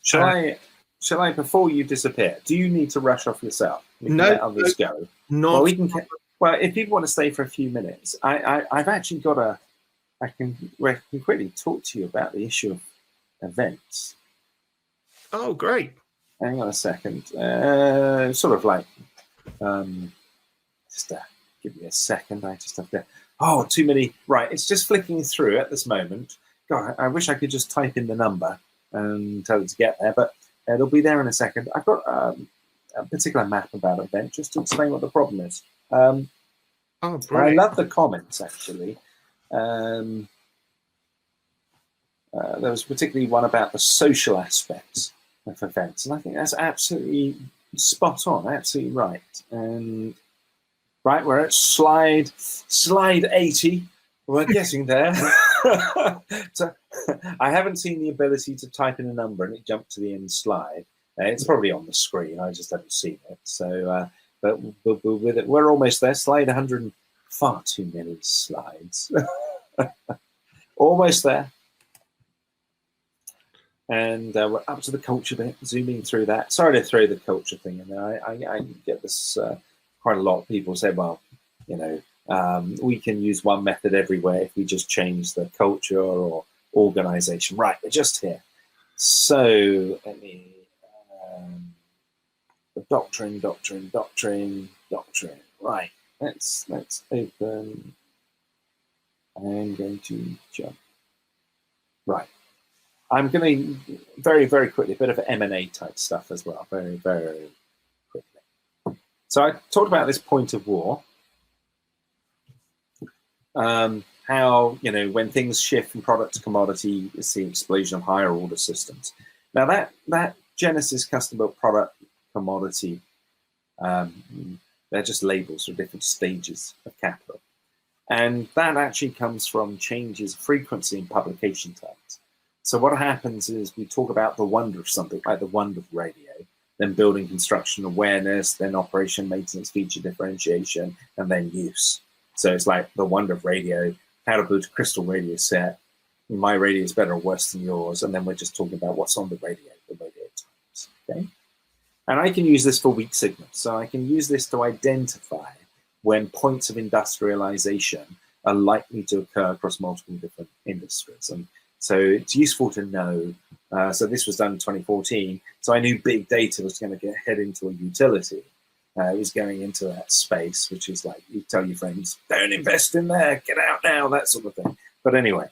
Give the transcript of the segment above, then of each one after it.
Shall I? Shall I? Before you disappear, do you need to rush off yourself? We can let others go. Not. Well, we can. Well, if people want to stay for a few minutes, I've actually got a. I can quickly talk to you about the issue of events. Oh, great! Hang on a second. Sort of like, just give me a second. I just have to. Oh, too many. Right, it's just flicking through at this moment. God, I wish I could just type in the number and tell it to get there, but it'll be there in a second. I've got a particular map about an event just to explain what the problem is. Oh, I love the comments, actually. There was particularly one about the social aspects of events, and I think that's absolutely spot on, absolutely right. And right, we're at slide 80. We're getting there. So I haven't seen the ability to type in a number and it jumped to the end slide. It's probably on the screen. I just haven't seen it. So, but with it, we're almost there. Slide 100. Far too many slides. Almost there. And we're up to the culture bit, zooming through that. Sorry to throw the culture thing in there. I get this quite a lot. People say, well, you know, we can use one method everywhere if we just change the culture or organization. Right, we're just here. So let me, the doctrine. Right, let's open. I'm going to jump. Right. I'm going to very, very quickly, a bit of M&A type stuff as well, very, very quickly. So I talked about this point of war. How, you know, when things shift from product to commodity, it's the explosion of higher order systems. Now that Genesis custom built product commodity, they're just labels for different stages of capital. And that actually comes from changes of frequency in publication types. So what happens is we talk about the wonder of something like the wonder of radio, then building construction awareness, then operation maintenance feature differentiation, and then use. So it's like the wonder of radio, how to build a crystal radio set. My radio is better or worse than yours. And then we're just talking about what's on the radio types. Okay. And I can use this for weak signals. So I can use this to identify when points of industrialization are likely to occur across multiple different industries. And so it's useful to know. So this was done in 2014. So I knew big data was going to head into a utility. It was going into that space, which is like, you tell your friends, don't invest in there, get out now, that sort of thing. But anyway,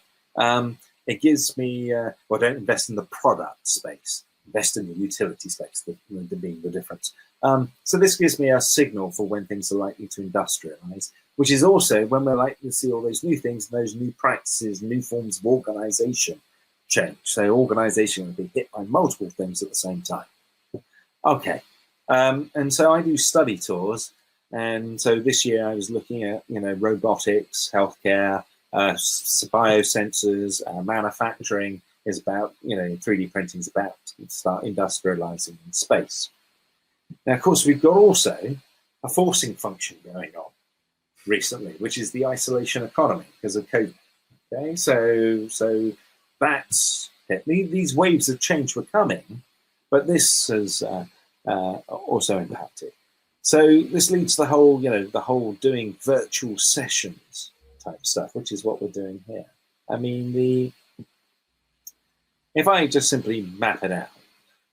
it gives me, well, don't invest in the product space, invest in the utility space, being the difference. So this gives me a signal for when things are likely to industrialize, which is also when we're likely to see all those new things, those new practices, new forms of organization change. So organization will be hit by multiple things at the same time. Okay. And so I do study tours. And so this year I was looking at, you know, robotics, healthcare, biosensors, manufacturing is about, you know, 3D printing is about to start industrializing in space. Now, of course, we've got also a forcing function going on recently, which is the isolation economy because of COVID. Okay, so that's it. These waves of change were coming, but this has also impacted. So this leads to the whole, you know, the whole doing virtual sessions type stuff, which is what we're doing here. I mean, if I just simply map it out,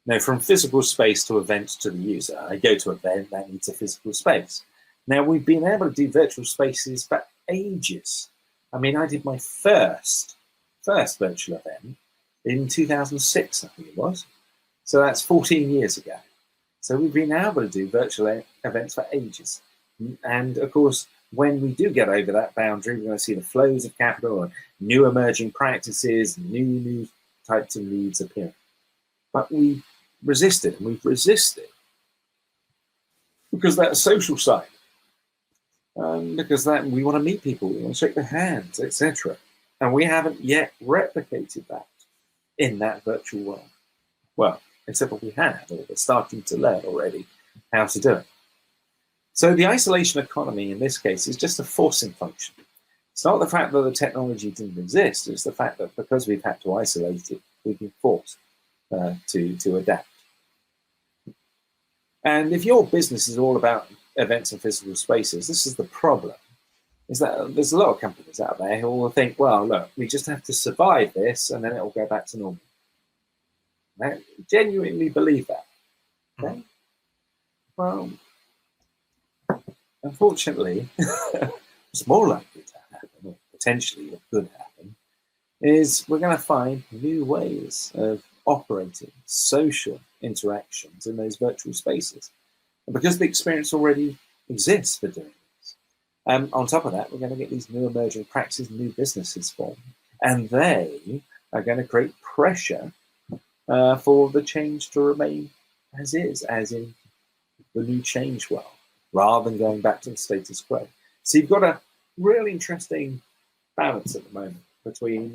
now, from physical space to events to the user, I go to an event that needs a physical space. Now, we've been able to do virtual spaces for ages. I mean, I did my first virtual event in 2006, I think it was. So that's 14 years ago. So we've been able to do virtual events for ages. And of course, when we do get over that boundary, we're going to see the flows of capital and new emerging practices, new types of needs appearing. But we resisted, and we've resisted because that social side, because that we want to meet people, we want to shake their hands, etc. And we haven't yet replicated that in that virtual world. Well, except what we have, or we're starting to learn already how to do it. So the isolation economy in this case is just a forcing function. It's not the fact that the technology didn't exist, it's the fact that because we've had to isolate it, we've been forced. to adapt. And if your business is all about events and physical spaces, this is the problem, is that there's a lot of companies out there who will think, well, look, we just have to survive this and then it will go back to normal. I genuinely believe that. Okay? Well, unfortunately, it's more likely to happen, or potentially it could happen, is we're going to find new ways of operating social interactions in those virtual spaces. And because the experience already exists for doing this, on top of that, we're going to get these new emerging practices, new businesses formed, and they are going to create pressure for the change to remain as is, as in the new change world, rather than going back to the status quo. So you've got a really interesting balance at the moment between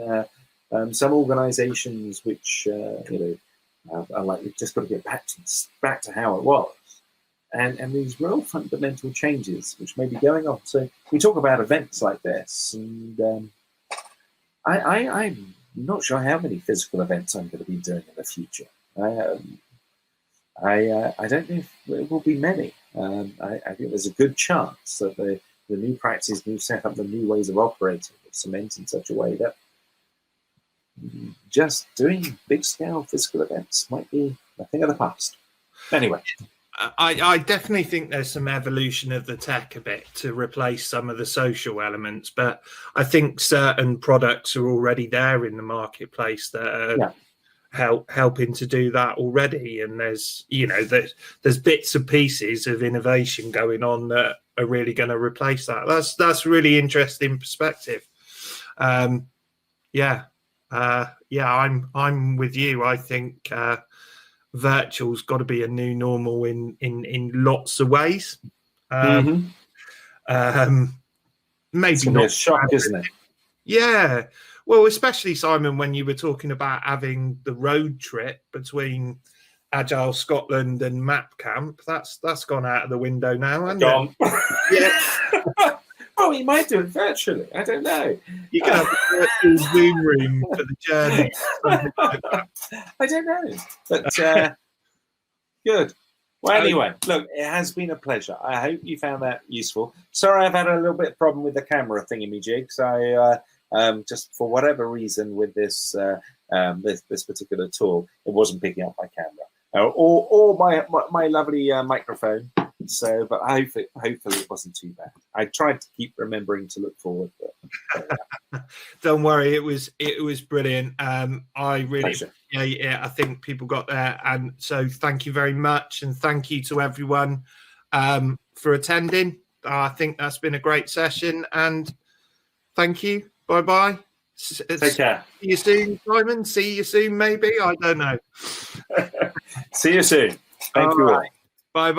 some organisations which are like, we've just got to get back to how it was, and these real fundamental changes which may be going on. So we talk about events like this, and I'm not sure how many physical events I'm going to be doing in the future. I don't know if it will be many. I think there's a good chance that the new practices, new setup, the new ways of operating will cement in such a way that just doing big-scale physical events might be a thing of the past. Anyway. I definitely think there's some evolution of the tech a bit to replace some of the social elements, but I think certain products are already there in the marketplace that are helping to do that already. And there's bits and pieces of innovation going on that are really going to replace that. That's really interesting perspective. I'm with you. I think virtual's got to be a new normal in lots of ways. Maybe it's not a shock, isn't it? Yeah. Well, especially, Simon, when you were talking about having the road trip between Agile Scotland and Map Camp, that's gone out of the window now, hasn't Gone. it? Yeah. Oh, you might do it virtually. I don't know. You can have a virtual Zoom room for the journey. I don't know. But good. Well, anyway, look, it has been a pleasure. I hope you found that useful. Sorry, I've had a little bit of problem with the camera thingy-me-jigs. Just for whatever reason with this this particular tool, it wasn't picking up my camera or my lovely microphone. So, but hopefully it wasn't too bad. I tried to keep remembering to look forward. But, don't worry, it was brilliant. I really, pleasure. I think people got there, and so thank you very much, and thank you to everyone for attending. I think that's been a great session, and thank you. Bye. Take care. See you soon, Simon. See you soon, maybe. I don't know. See you soon. Thank you all. Bye.